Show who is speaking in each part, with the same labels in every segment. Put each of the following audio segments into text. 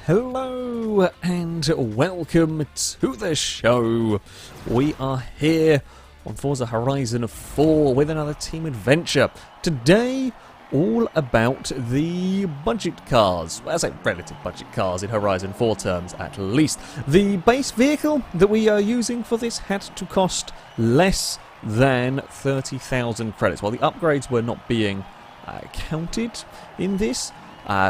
Speaker 1: Hello and welcome to the show. We are here on Forza Horizon 4 with another team adventure. Today, all about the budget cars. Well, I say relative budget cars in Horizon 4 terms, at least. The base vehicle that we are using for this had to cost less than 30,000 credits, while the upgrades were not being counted in this.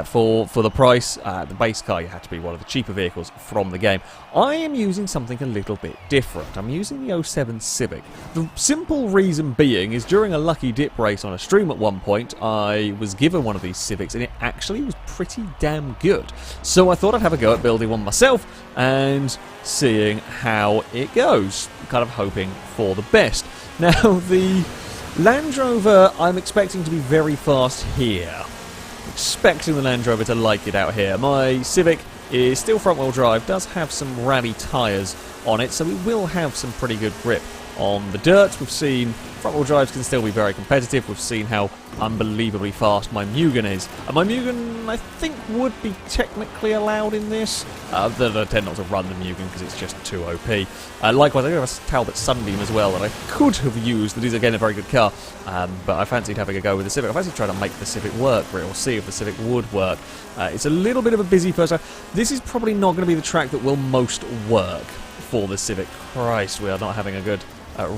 Speaker 1: For the price, the base car, you had to be one of the cheaper vehicles from the game. I am using something a little bit different. I'm using the 07 Civic. The simple reason being is during a lucky dip race on a stream at one point, I was given one of these Civics and it actually was pretty damn good. So I thought I'd have a go at building one myself and seeing how it goes. Kind of hoping for the best. Now, the Land Rover I'm expecting to be very fast here. Expecting the Land Rover to like it out here. My Civic is still front-wheel drive, does have some rally tyres on it, so we will have some pretty good grip on the dirt. We've seen front-wheel drives can still be very competitive. We've seen how unbelievably fast my Mugen is. And my Mugen, I think, would be technically allowed in this. I tend not to run the Mugen because it's just too OP. Likewise, I do have a Talbot Sunbeam as well that I could have used. That is, again, a very good car. But I fancied having a go with the Civic. I fancied trying to make the Civic work, or see if the Civic would work. It's a little bit of a busy first time. This is probably not going to be the track that will most work for the Civic. Christ, we are not having a good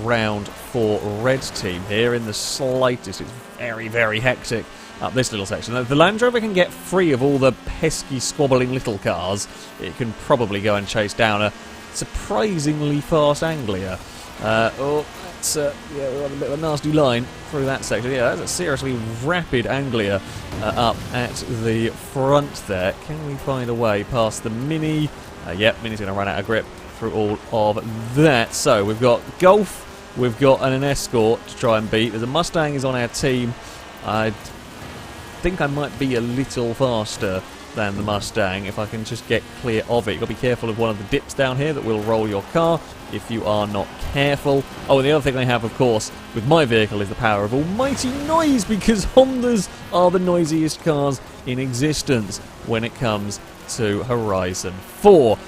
Speaker 1: round for red team here in the slightest. It's very, very hectic up this little section. If the Land Rover can get free of all the pesky, squabbling little cars, it can probably go and chase down a surprisingly fast Anglia. That's we're on a bit of a nasty line through that section. Yeah, that's a seriously rapid Anglia up at the front there. Can we find a way past the Mini? Yep, Mini's going to run out of grip through all of that. So we've got Golf, we've got an Escort to try and beat. There's a Mustang is on our team. I think I might be a little faster than the Mustang if I can just get clear of it. You've got to be careful of one of the dips down here that will roll your car if you are not careful. Oh, and the other thing they have, of course, with my vehicle is the power of almighty noise, because Hondas are the noisiest cars in existence when it comes to Horizon 4.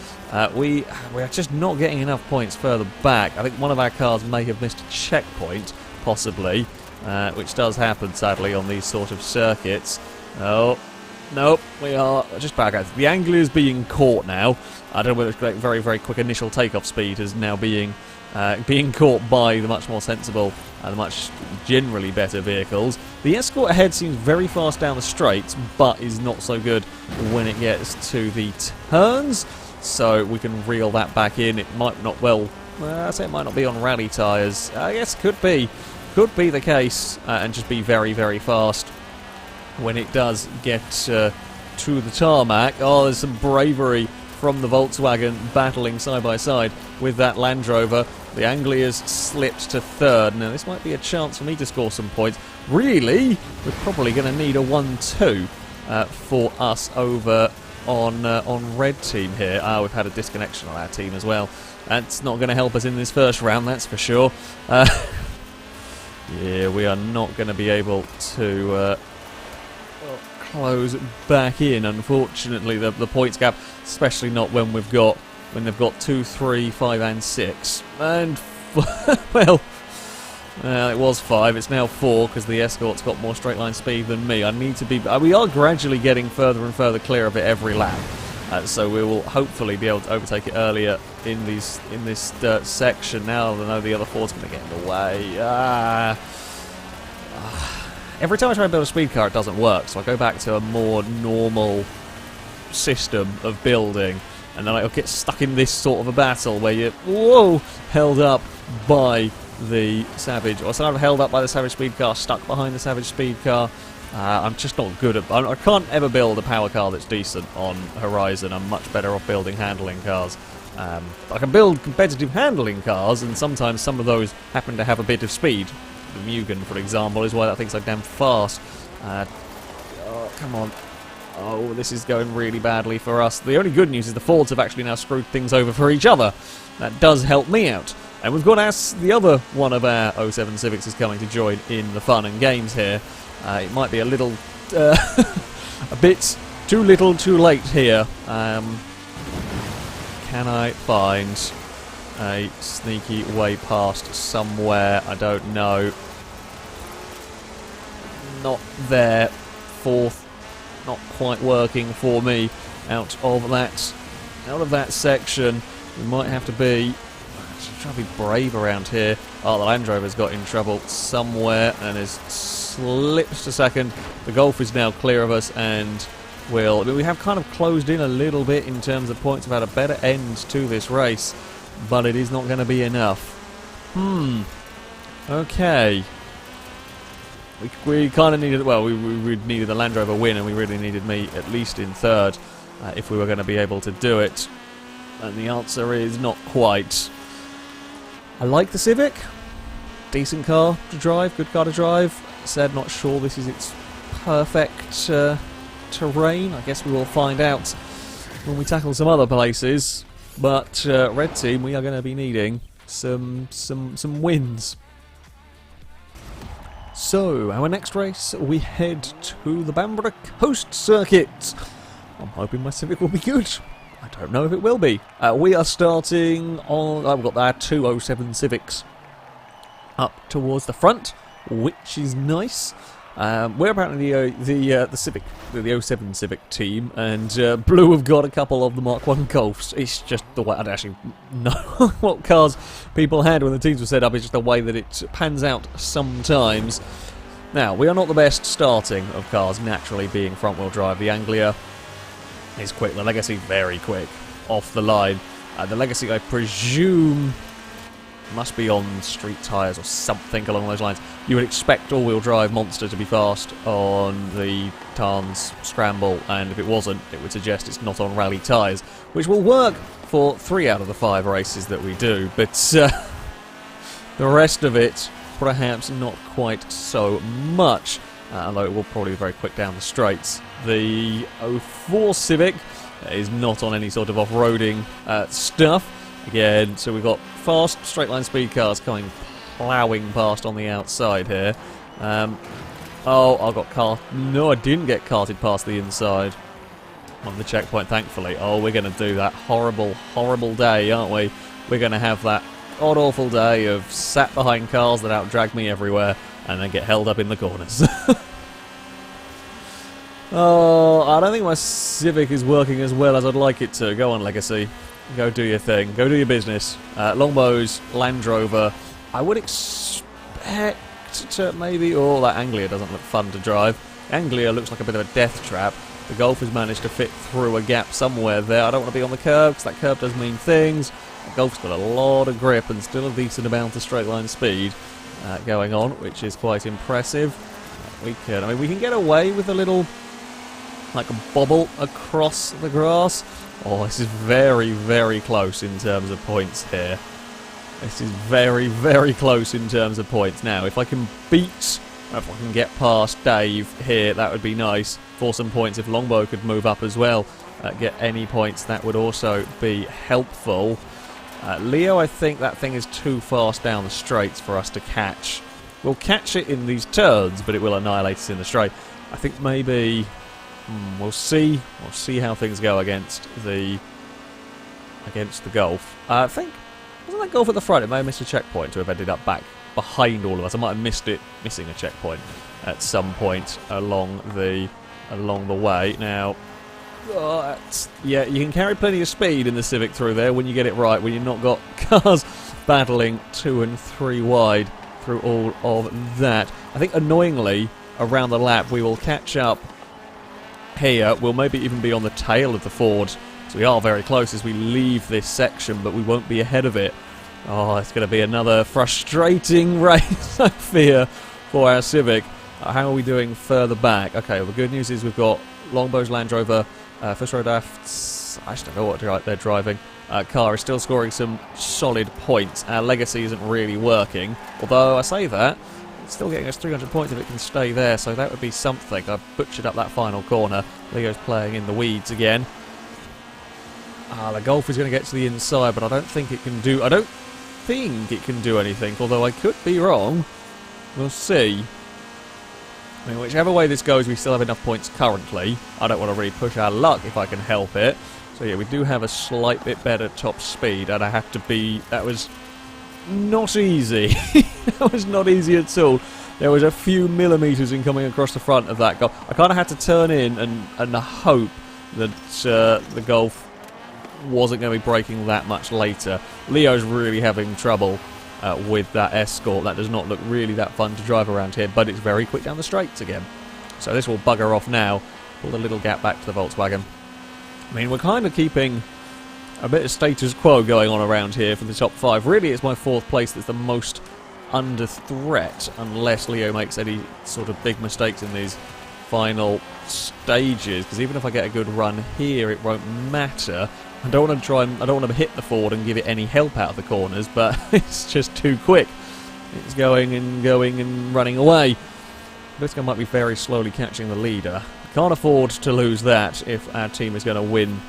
Speaker 1: We are just not getting enough points further back. I think one of our cars may have missed a checkpoint, possibly, which does happen, sadly, on these sort of circuits. Oh, nope, we are just back out. The Anglia is being caught now. I don't know whether it's like very, very quick initial takeoff speed is now being caught by the much more sensible and the much generally better vehicles. The Escort ahead seems very fast down the straights, but is not so good when it gets to the turns. So we can reel that back in. It might not, I say it might not be on rally tyres. I guess could be the case, and just be very, very fast when it does get to the tarmac. Oh, there's some bravery from the Volkswagen battling side by side with that Land Rover. The Anglia's slipped to third. Now this might be a chance for me to score some points. Really, we're probably going to need a 1-2 for us over on red team here. We've had a disconnection on our team as well. That's not going to help us in this first round, that's for sure. Yeah, we are not going to be able to close back in, unfortunately, the points gap, especially not when they've got 2, 3, 5 and 6. And well, it was 5, it's now 4 because the Escort's got more straight line speed than me. I need to be. We are gradually getting further and further clear of it every lap, so we will hopefully be able to overtake it earlier in this dirt section. Now I know the other 4's going to get in the way. Every time I try to build a speed car, it doesn't work, so I go back to a more normal system of building, and then I'll get stuck in this sort of a battle where you're held up by the Savage, or sort of held up by the Savage speed car, stuck behind the Savage speed car. I'm just not good at. I can't ever build a power car that's decent on Horizon. I'm much better off building handling cars. I can build competitive handling cars, and sometimes some of those happen to have a bit of speed. The Mugen, for example, is why that thing's so damn fast. Oh, come on. Oh, this is going really badly for us. The only good news is the Fords have actually now screwed things over for each other. That does help me out. And we've got the other one of our 07 Civics is coming to join in the fun and games here. It might be a little a bit too little, too late here. Can I find a sneaky way past somewhere? I don't know. Not there. Fourth, not quite working for me. Out of that section, we might have to be. Try to be brave around here. Oh, the Land Rover's got in trouble somewhere and has slipped a second. The Golf is now clear of us, and we have kind of closed in a little bit in terms of points. We've had a better end to this race, but it is not going to be enough. Okay. We kind of needed, well, we needed the Land Rover win, and we really needed me at least in third if we were going to be able to do it. And the answer is not quite. I like the Civic. Decent car to drive, good car to drive. Said not sure this is its perfect terrain. I guess we will find out when we tackle some other places. But Red Team, we are going to be needing some wins. So, our next race, we head to the Bamburgh Coast Circuit. I'm hoping my Civic will be good. I don't know if it will be. We are starting on... I've got our 207 Civics up towards the front, which is nice. We're apparently the Civic, the 07 Civic team, and Blue have got a couple of the Mark 1 Golfs. It's just the way... I don't actually know what cars people had when the teams were set up. It's just the way that it pans out sometimes. Now, we are not the best starting of cars, naturally being front-wheel drive. The Anglia is quick. The Legacy, very quick. Off the line. The Legacy, I presume, must be on street tyres or something along those lines. You would expect all-wheel drive Monster to be fast on the Tarn's Scramble, and if it wasn't, it would suggest it's not on rally tyres, which will work for 3 out of the 5 races that we do, but the rest of it, perhaps not quite so much, although it will probably be very quick down the straights. The 04 Civic is not on any sort of off-roading stuff. Again, so we've got fast straight-line speed cars coming ploughing past on the outside here. Oh, I got carted. No, I didn't get carted past the inside on the checkpoint, thankfully. Oh, we're going to do that horrible, horrible day, aren't we? We're going to have that odd-awful day of sat behind cars that out-drag me everywhere and then get held up in the corners. Oh, I don't think my Civic is working as well as I'd like it to. Go on, Legacy. Go do your thing. Go do your business. Longbows, Land Rover. I would expect to maybe... Oh, that Anglia doesn't look fun to drive. Anglia looks like a bit of a death trap. The Golf has managed to fit through a gap somewhere there. I don't want to be on the curb, because that curb does mean things. The Golf's got a lot of grip and still a decent amount of straight-line speed going on, which is quite impressive. We can get away with a little... like a bobble across the grass. Oh, this is very, very close in terms of points here. This is very, very close in terms of points. Now, if I can get past Dave here, that would be nice. For some points, if Longbow could move up as well, get any points, that would also be helpful. Leo, I think that thing is too fast down the straights for us to catch. We'll catch it in these turns, but it will annihilate us in the straight. I think maybe... We'll see. We'll see how things go against the Golf. I think wasn't that Golf at the front? It may have missed a checkpoint to have ended up back behind all of us. I might have missing a checkpoint at some point along the way. Now, yeah, you can carry plenty of speed in the Civic through there when you get it right. When you've not got cars battling 2 and 3 wide through all of that. I think annoyingly around the lap we will catch up. Here, we'll maybe even be on the tail of the Ford, so we are very close as we leave this section, but we won't be ahead of it. Oh, it's going to be another frustrating race, I fear, for our Civic. How are we doing further back? Okay, well, the good news is we've got Longbow's Land Rover, First Row Daft's, I just don't know what they're driving. Car is still scoring some solid points. Our Legacy isn't really working, although I say that, still getting us 300 points if it can stay there, so that would be something. I butchered up that final corner. Leo's playing in the weeds again. The Golf is going to get to the inside, but I don't think it can do... I don't think it can do anything, although I could be wrong. We'll see. I mean, whichever way this goes, we still have enough points currently. I don't want to really push our luck if I can help it. So yeah, we do have a slight bit better top speed, and I have to be... That was not easy. That was not easy at all. There was a few millimetres in coming across the front of that Golf. I kind of had to turn in and hope that the Golf wasn't going to be braking that much later. Leo's really having trouble with that Escort. That does not look really that fun to drive around here, but it's very quick down the straights again. So this will bugger off now. Pull the little gap back to the Volkswagen. I mean, we're kind of keeping a bit of status quo going on around here for the top 5. Really, it's my 4th place that's the most under threat, unless Leo makes any sort of big mistakes in these final stages. Because even if I get a good run here, it won't matter. I don't want to I don't want to hit the Ford and give it any help out of the corners, but it's just too quick. It's going and running away. Blitzko might be very slowly catching the leader. Can't afford to lose that if our team is going to win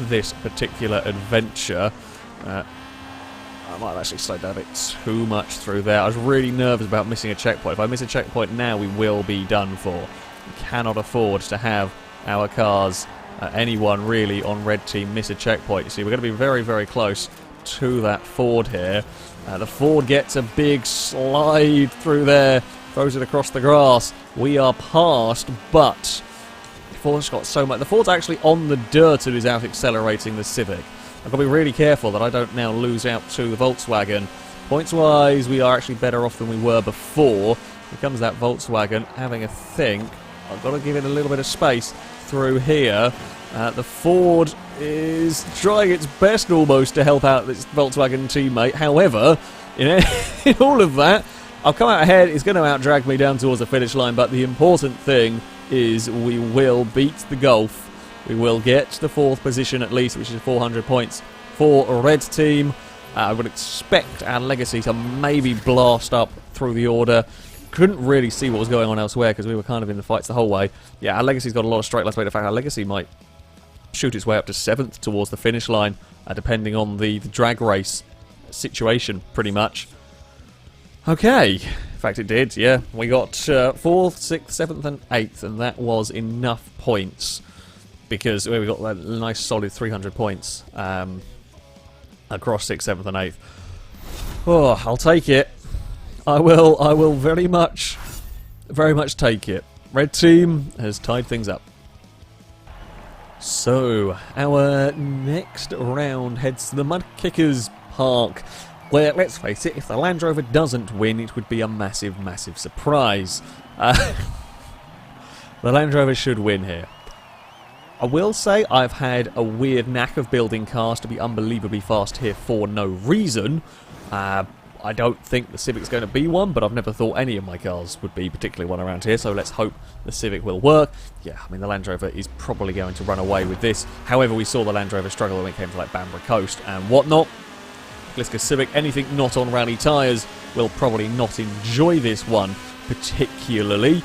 Speaker 1: this particular adventure. I might actually slow down a bit too much through there. I was really nervous about missing a checkpoint. If I miss a checkpoint now, we will be done for. We cannot afford to have our cars, anyone really on red team, miss a checkpoint. You see, we're going to be very, very close to that Ford here. The Ford gets a big slide through there, throws it across the grass. We are past, but the Ford's got so much. The Ford's actually on the dirt and is out accelerating the Civic. I've got to be really careful that I don't now lose out to the Volkswagen. Points-wise, we are actually better off than we were before. Here comes that Volkswagen having a think. I've got to give it a little bit of space through here. The Ford is trying its best almost to help out its Volkswagen teammate. However, in all of that, I'll come out ahead. It's going to out-drag me down towards the finish line, but the important thing is we will beat the Golf. We will get the 4th position at least, which is 400 points for a red team. I would expect our Legacy to maybe blast up through the order. Couldn't really see what was going on elsewhere because we were kind of in the fights the whole way. Yeah, our Legacy's got a lot of straight lines. In fact, our Legacy might shoot its way up to 7th towards the finish line, depending on the drag race situation, pretty much. Okay, in fact it did, yeah. We got 4th, 6th, 7th and 8th, and that was enough points. Because we got a nice solid 300 points across 6th, 7th and 8th. Oh, I'll take it. I will very much take it. Red team has tied things up. So, our next round heads to the Mudkickers Park, where, let's face it, if the Land Rover doesn't win, it would be a massive, massive surprise. The Land Rover should win here. I will say I've had a weird knack of building cars to be unbelievably fast here for no reason. I don't think the Civic's going to be one, but I've never thought any of my cars would be particularly one around here, so let's hope the Civic will work. Yeah, I mean, the Land Rover is probably going to run away with this. However, we saw the Land Rover struggle when it came to like Bamburgh Coast and whatnot. Gliska Civic, anything not on rally tyres, will probably not enjoy this one particularly.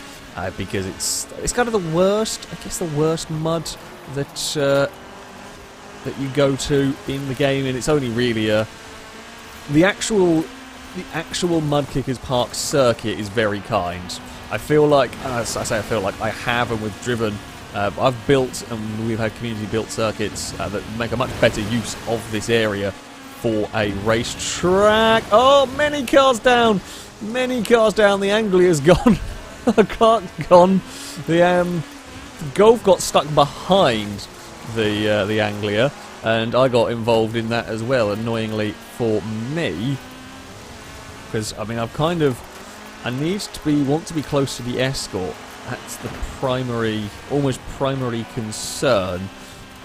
Speaker 1: Because it's kind of the worst, I guess, the worst mud that you go to in the game, and it's only really the actual Mudkickers Park circuit is very kind. I feel like, I feel like I have, and we've driven, I've built, and we've had community built circuits that make a much better use of this area for a racetrack. Oh, many cars down, the Anglia's gone. The Clark gone. The Golf got stuck behind the Anglia, and I got involved in that as well, annoyingly for me. Because I mean, want to be close to the Escort. That's the primary, almost primary concern.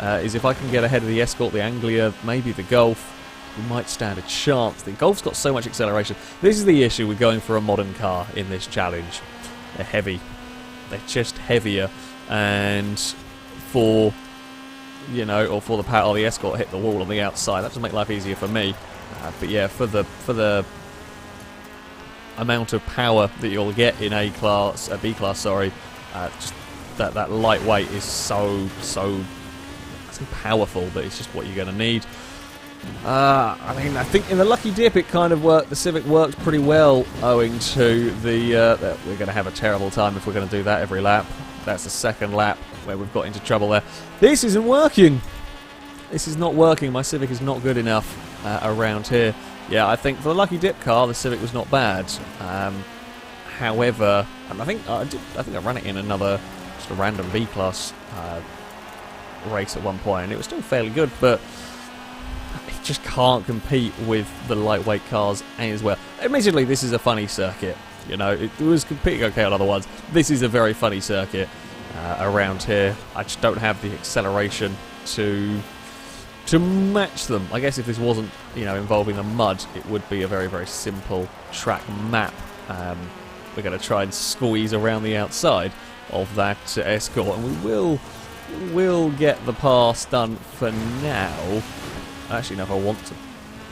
Speaker 1: Is if I can get ahead of the Escort, the Anglia, maybe the Golf, we might stand a chance. The Golf's got so much acceleration. This is the issue with going for a modern car in this challenge. They're heavy. They're just heavier, and for or for the power, the Escort hit the wall on the outside. That doesn't make life easier for me. But yeah, for the amount of power that you'll get in B class, just that lightweight is so powerful that it's just what you're going to need. I mean, I think in the lucky dip it kind of worked. The Civic worked pretty well, owing to the. We're going to have a terrible time if we're going to do that every lap. That's the second lap where we've got into trouble there. This isn't working. This is not working. My Civic is not good enough around here. Yeah, I think for the lucky dip car, the Civic was not bad. However, and I think I ran it in another just a random B class race at one point, and it was still fairly good, but it just can't compete with the lightweight cars as well. Admittedly, this is a funny circuit. You know, it was competing okay on other ones. This is a very funny circuit around here. I just don't have the acceleration to match them. I guess if this wasn't, you know, involving the mud, it would be a very, very simple track map. We're going to try and squeeze around the outside of that Escort, and we will get the pass done for now. Actually, no, if I want to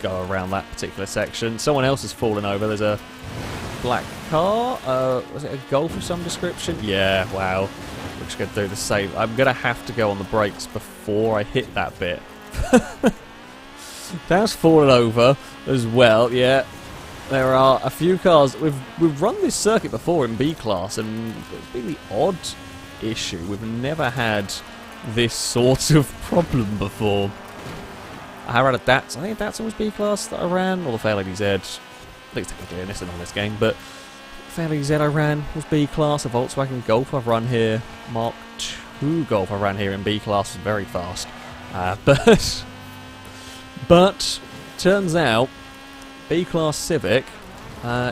Speaker 1: go around that particular section. Someone else has fallen over. There's a black car. Was it a Golf of some description? Yeah, wow. We're just going to do the same. I'm going to have to go on the brakes before I hit that bit. That's fallen over as well, yeah. There are a few cars. We've run this circuit before in B class, and it's been the odd issue. We've never had this sort of problem before. I ran a Datsun. I think Datsun was B class that I ran, or the FailRace Z. At least technically innocent on this game, but FailRace Z I ran was B class. A Volkswagen Golf I've run here. Mark II Golf I ran here in B class was very fast. But turns out B class Civic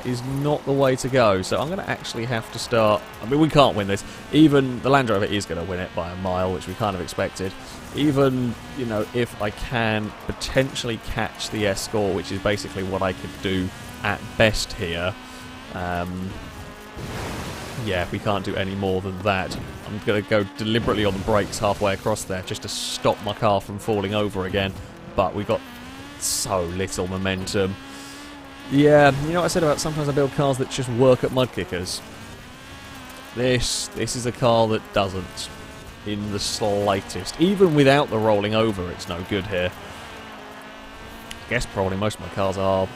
Speaker 1: is not the way to go. So I'm going to actually have to start. I mean, we can't win this. Even the Land Rover is going to win it by a mile, which we kind of expected. Even, you know, if I can potentially catch the Escort, which is basically what I could do at best here. Yeah, we can't do any more than that. I'm going to go deliberately on the brakes halfway across there just to stop my car from falling over again. But we got so little momentum. Yeah, you know what I said about sometimes I build cars that just work at Mudkickers? This is a car that doesn't in the slightest. Even without the rolling over, it's no good here. I guess probably most of my cars are.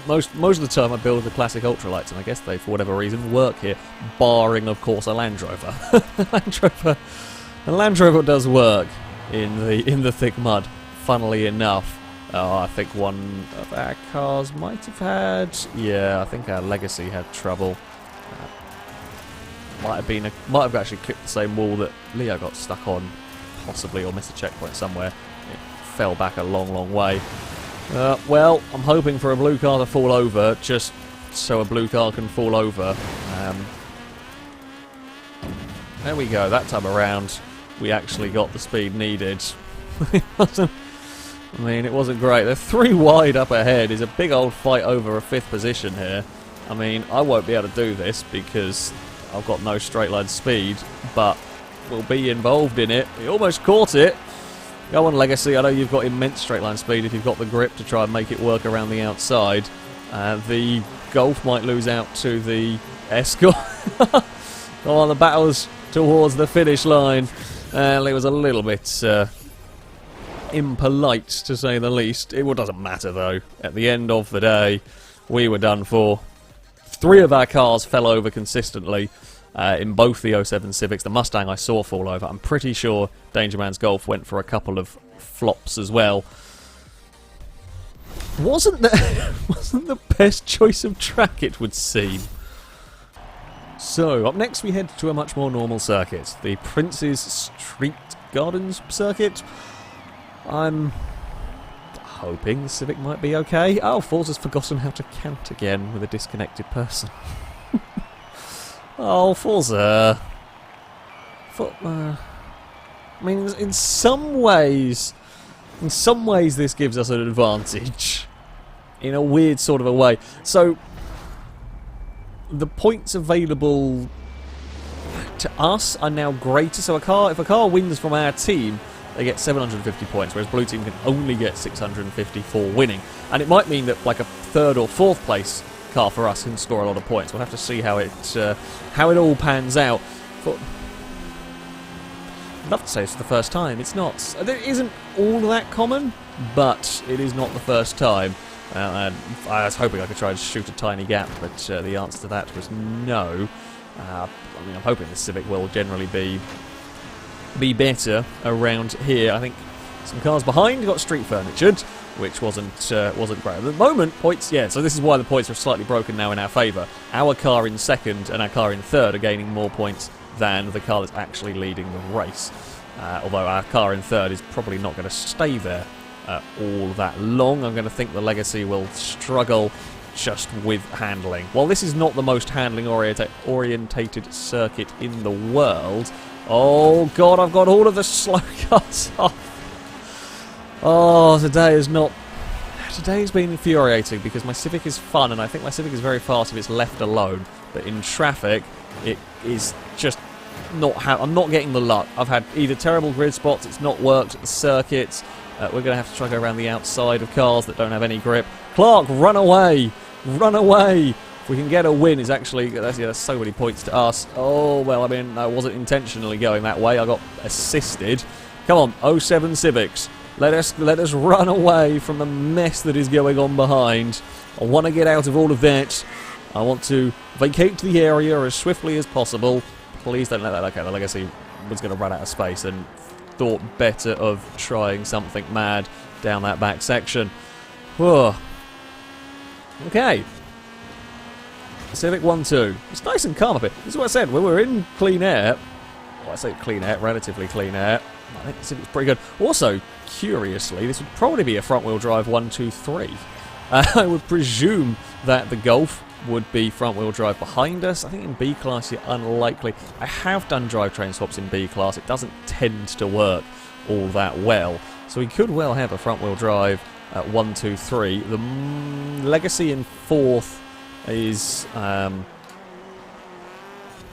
Speaker 1: Most of the time I build the classic ultralights, and I guess they, for whatever reason, work here, barring, of course, a Land Rover. The Land Rover does work in the thick mud, funnily enough. I think one of our cars might have had. Yeah, I think our Legacy had trouble. Might have actually clipped the same wall that Leo got stuck on, possibly, or missed a checkpoint somewhere. It fell back a long, long way. Well, I'm hoping for a blue car to fall over, just so a blue car can fall over. There we go. That time around, we actually got the speed needed. It wasn't great. They're 3 wide up ahead. It's a big old fight over a 5th position here. I mean, I won't be able to do this because I've got no straight line speed, but we'll be involved in it. We almost caught it. Go on, Legacy. I know you've got immense straight line speed if you've got the grip to try and make it work around the outside. The Golf might lose out to the Escort. Go on, the battle's towards the finish line. It was a little bit impolite, to say the least. It doesn't matter, though. At the end of the day, we were done for. 3 of our cars fell over consistently in both the 07 Civics. The Mustang I saw fall over. I'm pretty sure Danger Man's Golf went for a couple of flops as well. Wasn't the best choice of track, it would seem. So, up next we head to a much more normal circuit. The Prince's Street Gardens circuit. I'm hoping the Civic might be okay. Oh, Forza's forgotten how to count again with a disconnected person. Oh, Forza. I mean, in some ways this gives us an advantage. In a weird sort of a way. So, the points available to us are now greater. So if a car wins from our team, they get 750 points, whereas Blue Team can only get 650 for winning. And it might mean that like a 3rd or 4th place car for us can score a lot of points. We'll have to see how it all pans out. I'd love to say it's the first time. It's not. It isn't all that common, but it is not the first time. And I was hoping I could try and shoot a tiny gap, but the answer to that was no. I mean, I'm hoping the Civic will generally be better around here. I think some cars behind got street furnitured, which wasn't great. At the moment, points, yeah, so this is why the points are slightly broken now in our favour. Our car in second and our car in third are gaining more points than the car that's actually leading the race. Although our car in third is probably not going to stay there all that long. I'm going to think the Legacy will struggle just with handling. While this is not the most handling orientated circuit in the world. Oh god, I've got all of the slow cars off. Oh, today's been infuriating because my Civic is fun and I think my Civic is very fast if it's left alone. But in traffic, it is just not I'm not getting the luck. I've had either terrible grid spots, it's not worked at the circuits. We're going to have to try to go around the outside of cars that don't have any grip. Clark, run away! Run away! If we can get a win, it's actually... That's so many points to us. Oh, well, I mean, I wasn't intentionally going that way. I got assisted. Come on, 07 Civics. Let us run away from the mess that is going on behind. I want to get out of all of that. I want to vacate the area as swiftly as possible. Please don't let that... Okay, the Legacy was going to run out of space and thought better of trying something mad down that back section. Whoa. Okay. Civic 1-2. It's nice and calm up here. This is what I said. When we're in clean air... Well, I say clean air, relatively clean air. I think the Civic's pretty good. Also, curiously, this would probably be a front-wheel drive 1-2-3. I would presume that the Golf would be front-wheel drive behind us. I think in B-Class you're unlikely. I have done drivetrain swaps in B-Class. It doesn't tend to work all that well. So we could well have a front-wheel drive at 1-2-3. The Legacy in fourth is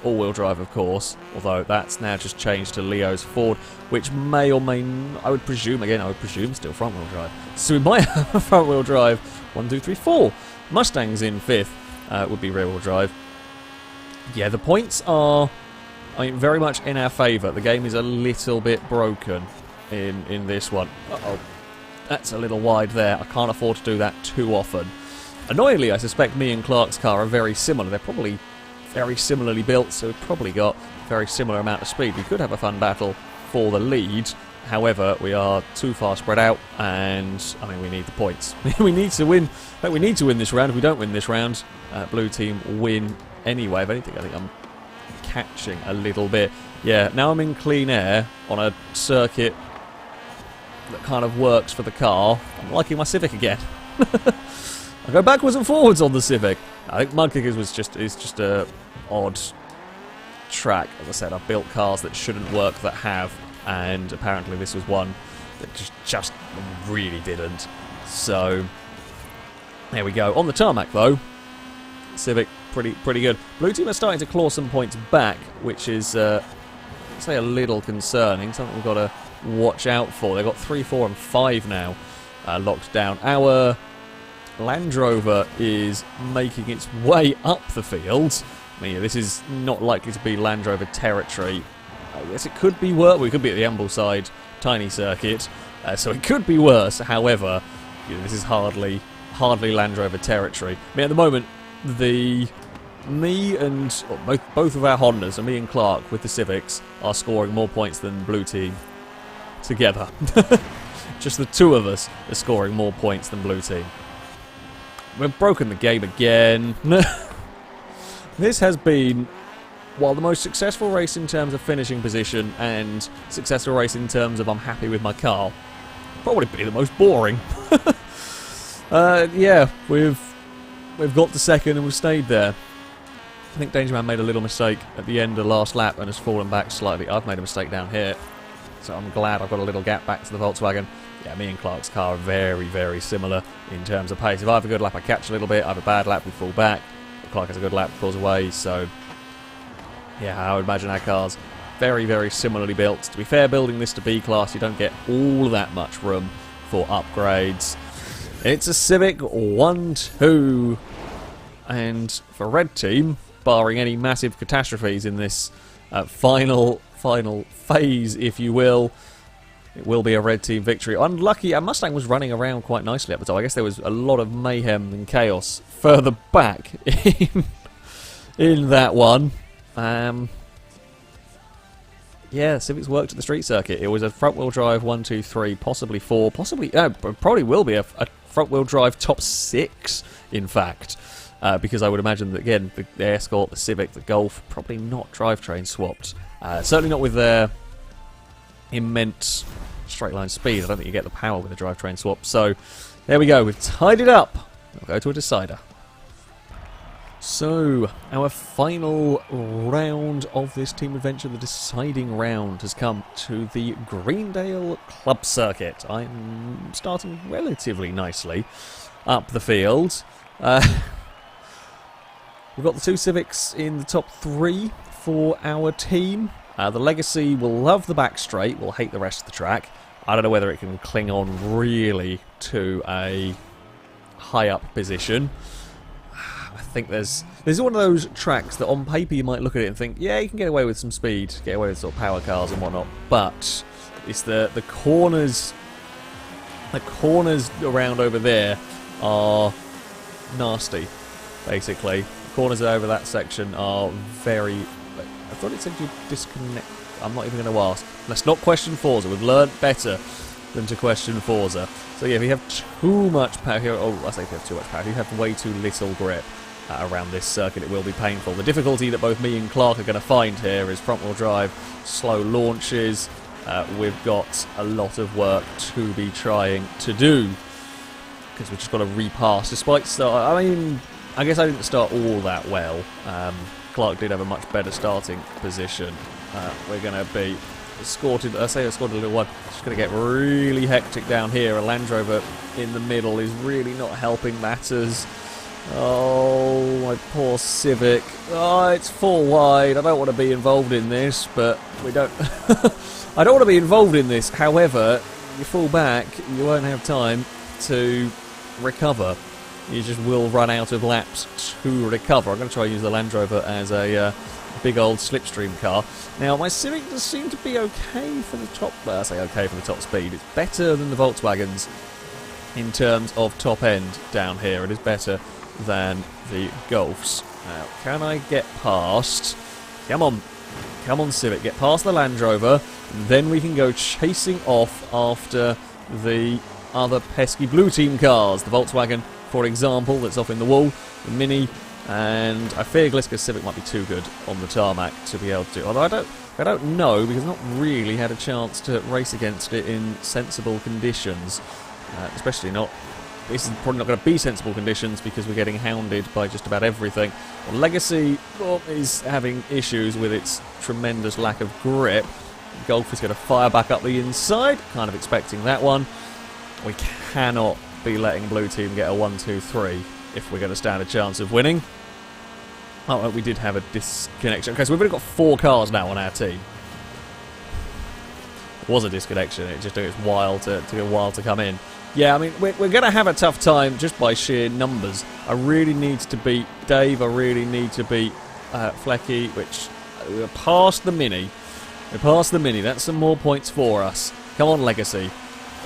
Speaker 1: all-wheel drive, of course, although that's now just changed to Leo's Ford, which may or may I would presume still front-wheel drive. So we might have a front-wheel drive 1-2-3-4. Mustang's in fifth. Would be rear-wheel drive. Yeah, the points are, I mean, very much in our favour. The game is a little bit broken in this one. Uh-oh. That's a little wide there. I can't afford to do that too often. Annoyingly, I suspect me and Clark's car are very similar. They're probably very similarly built, so we've probably got a very similar amount of speed. We could have a fun battle for the lead. However, we are too far spread out, and I mean, we need the points. We need to win. We need to win this round. If we don't win this round, blue team win anyway. If anything, I think I'm catching a little bit. Yeah, now I'm in clean air on a circuit that kind of works for the car. I'm liking my Civic again. I go backwards and forwards on the Civic. I think Mudkickers is just a odd track. As I said, I've built cars that shouldn't work that have. And apparently this was one that just really didn't. So there we go. On the tarmac though, Civic pretty good. Blue team are starting to claw some points back, which is say a little concerning. Something we've got to watch out for. They've got 3, 4, and 5 now locked down. Our Land Rover is making its way up the field. I mean, this is not likely to be Land Rover territory. I guess it could be worse. We could be at the Ambleside tiny circuit, so it could be worse. However, this is hardly Land Rover territory. I mean, at the moment, both of our Hondas, and me and Clark with the Civics, are scoring more points than blue team together. Just the two of us are scoring more points than blue team. We've broken the game again. This has been, while the most successful race in terms of finishing position and successful race in terms of I'm happy with my car, probably be the most boring. Yeah, we've got to second and we've stayed there. I think Dangerman made a little mistake at the end of the last lap and has fallen back slightly. I've made a mistake down here, so I'm glad I've got a little gap back to the Volkswagen. Yeah, me and Clark's car are very, very similar in terms of pace. If I have a good lap, I catch a little bit. I have a bad lap, we fall back. If Clark has a good lap, falls away. So, yeah, I would imagine our cars very, very similarly built. To be fair, building this to B-Class, you don't get all that much room for upgrades. It's a Civic 1-2. And for Red Team, barring any massive catastrophes in this final final phase, if you will. It will be a red team victory. Unlucky, Mustang was running around quite nicely at the time. I guess there was a lot of mayhem and chaos further back in that one. Yeah, Civic's worked at the street circuit. It was a front-wheel drive 1, 2, 3, possibly 4, possibly... probably will be a front-wheel drive top 6, in fact. Because I would imagine that, again, the Escort, the Civic, the Golf, probably not drivetrain swapped. Certainly not with their immense straight-line speed. I don't think you get the power with a drivetrain swap. So, there we go. We've tied it up. We'll go to a decider. So, our final round of this team adventure, the deciding round, has come to the Greendale Club circuit. I'm starting relatively nicely up the field. We've got the 2 Civics in the top 3 for our team. The Legacy will love the back straight, will hate the rest of the track. I don't know whether it can cling on really to a high up position. I think there's one of those tracks that on paper you might look at it and think, yeah, you can get away with some speed, get away with sort of power cars and whatnot, but it's the corners around over there are nasty, basically. The corners over that section are very... I thought it said you disconnect... I'm not even going to ask. Let's not question Forza. We've learnt better than to question Forza. So yeah, if you have too much power here... Oh, I say if you have too much power. If you have way too little grip around this circuit, it will be painful. The difficulty that both me and Clark are going to find here is front-wheel drive, slow launches. We've got a lot of work to be trying to do, because we've just got to repass. Despite I mean, I guess I didn't start all that well. Clark did have a much better starting position. We're going to be escorted. I say escorted a little one. It's going to get really hectic down here. A Land Rover in the middle is really not helping matters. Oh, my poor Civic. Oh, it's 4 wide. I don't want to be involved in this, but we don't... I don't want to be involved in this. However, you fall back, you won't have time to recover. You just will run out of laps to recover. I'm going to try and use the Land Rover as a big old slipstream car. Now, my Civic does seem to be okay for the top... I say okay for the top speed. It's better than the Volkswagens in terms of top end down here. It is better than the Golfs. Now, can I get past... Come on. Come on, Civic. Get past the Land Rover. And then we can go chasing off after the other pesky blue team cars. The Volkswagen, for example, that's off in the wall. The Mini. And I fear Gliska's Civic might be too good on the tarmac to be able to... Although I don't know, because I've not really had a chance to race against it in sensible conditions. Especially not... This is probably not going to be sensible conditions because we're getting hounded by just about everything. Well, Legacy is having issues with its tremendous lack of grip. Golf is going to fire back up the inside. Kind of expecting that one. We cannot be letting Blue Team get a 1-2-3 if we're going to stand a chance of winning. Oh, we did have a disconnection. Okay, so we've already got 4 cars now on our team. It was a disconnection. It just took a while to come in. Yeah, I mean, we're going to have a tough time just by sheer numbers. I really need to beat Dave. I really need to beat Flecky, which we're past the Mini. We're past the Mini. That's some more points for us. Come on, Legacy.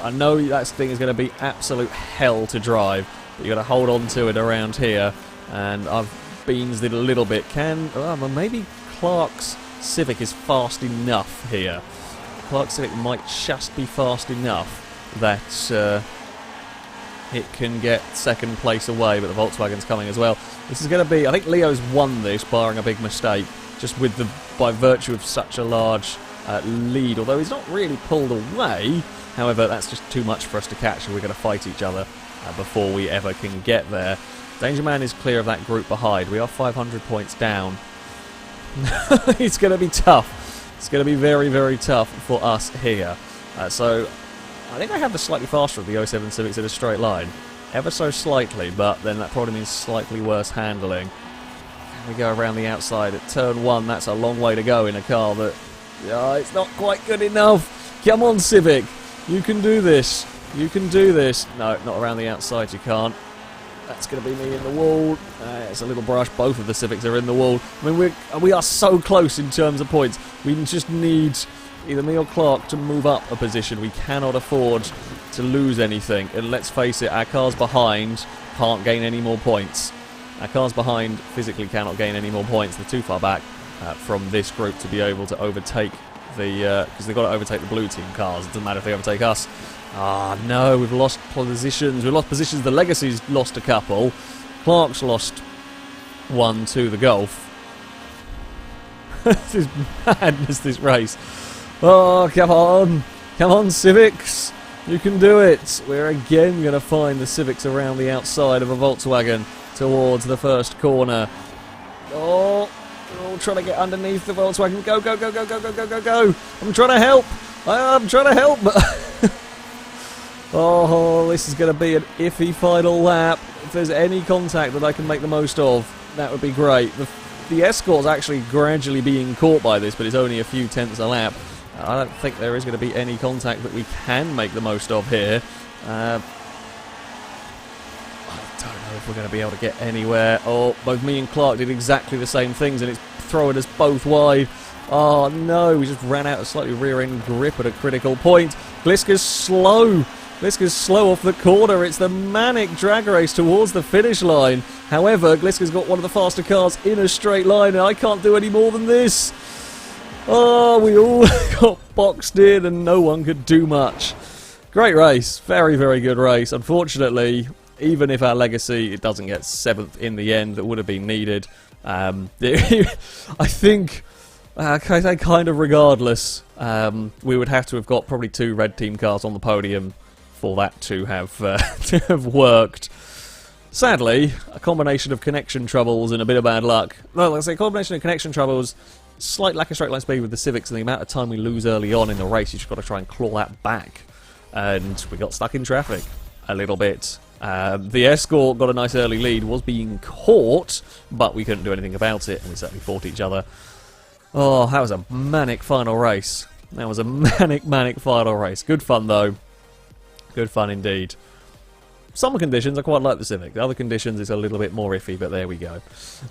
Speaker 1: I know that thing is going to be absolute hell to drive, but you've got to hold on to it around here. And I've beansed it a little bit. Well, maybe Clark's Civic is fast enough here. Clark's Civic might just be fast enough that... it can get second place away, but the Volkswagen's coming as well. This is going to be... I think Leo's won this, barring a big mistake, just by virtue of such a large lead. Although he's not really pulled away. However, that's just too much for us to catch, and we're going to fight each other before we ever can get there. Danger Man is clear of that group behind. We are 500 points down. It's going to be tough. It's going to be very, very tough for us here. So... I think I have the slightly faster of the 07 Civics in a straight line. Ever so slightly, but then that probably means slightly worse handling. We go around the outside at turn 1. That's a long way to go in a car that... it's not quite good enough. Come on, Civic. You can do this. You can do this. No, not around the outside, you can't. That's going to be me in the wall. It's a little brush. Both of the Civics are in the wall. I mean, we are so close in terms of points. We just need either me or Clark to move up a position. We cannot afford to lose anything. And let's face it, our cars behind can't gain any more points. Our cars behind physically cannot gain any more points. They're too far back from this group to be able to overtake the... because they've got to overtake the blue team cars. It doesn't matter if they overtake us. Ah, no, we've lost positions. We've lost positions. The Legacy's lost a couple. Clark's lost one to the Golf. This is madness, this race. Oh, come on. Come on, Civics. You can do it. We're again going to find the Civics around the outside of a Volkswagen towards the first corner. Oh, trying to get underneath the Volkswagen. Go, go, go, go, go, go, go, go, go. I'm trying to help. I'm trying to help, but... Oh, this is going to be an iffy final lap. If there's any contact that I can make the most of, that would be great. The Escort's actually gradually being caught by this, but it's only a few tenths a lap. I don't think there is going to be any contact that we can make the most of here. I don't know if we're going to be able to get anywhere. Oh, both me and Clark did exactly the same things, and it's throwing us both wide. Oh no, we just ran out of slightly rear-end grip at a critical point. Gliska's slow. Gliska's slow off the corner. It's the manic drag race towards the finish line. However, Gliska's got one of the faster cars in a straight line, and I can't do any more than this. Oh, we all got boxed in, and no one could do much. Great race. Very, very good race. Unfortunately, even if our Legacy, it doesn't get 7th in the end, that would have been needed. I think... kind of regardless, we would have to have got probably 2 red team cars on the podium for that to have worked. Sadly, a combination of connection troubles and a bit of bad luck. Well, let's say a combination of connection troubles, slight lack of straight line speed with the Civics, and the amount of time we lose early on in the race, you just got to try and claw that back. And we got stuck in traffic a little bit. The Escort got a nice early lead, was being caught, but we couldn't do anything about it, and we certainly fought each other. Oh, that was a manic final race. That was a manic final race. Good fun, though. Good fun indeed. Some conditions, I quite like the Civic. The other conditions, it's a little bit more iffy, but there we go.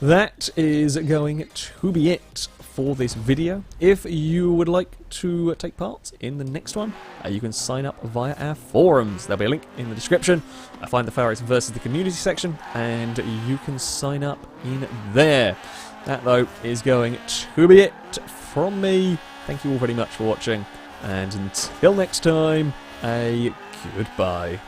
Speaker 1: That is going to be it for this video. If you would like to take part in the next one, you can sign up via our forums. There'll be a link in the description. Find the FailRace versus the community section, and you can sign up in there. That, though, is going to be it from me. Thank you all very much for watching, and until next time, a goodbye.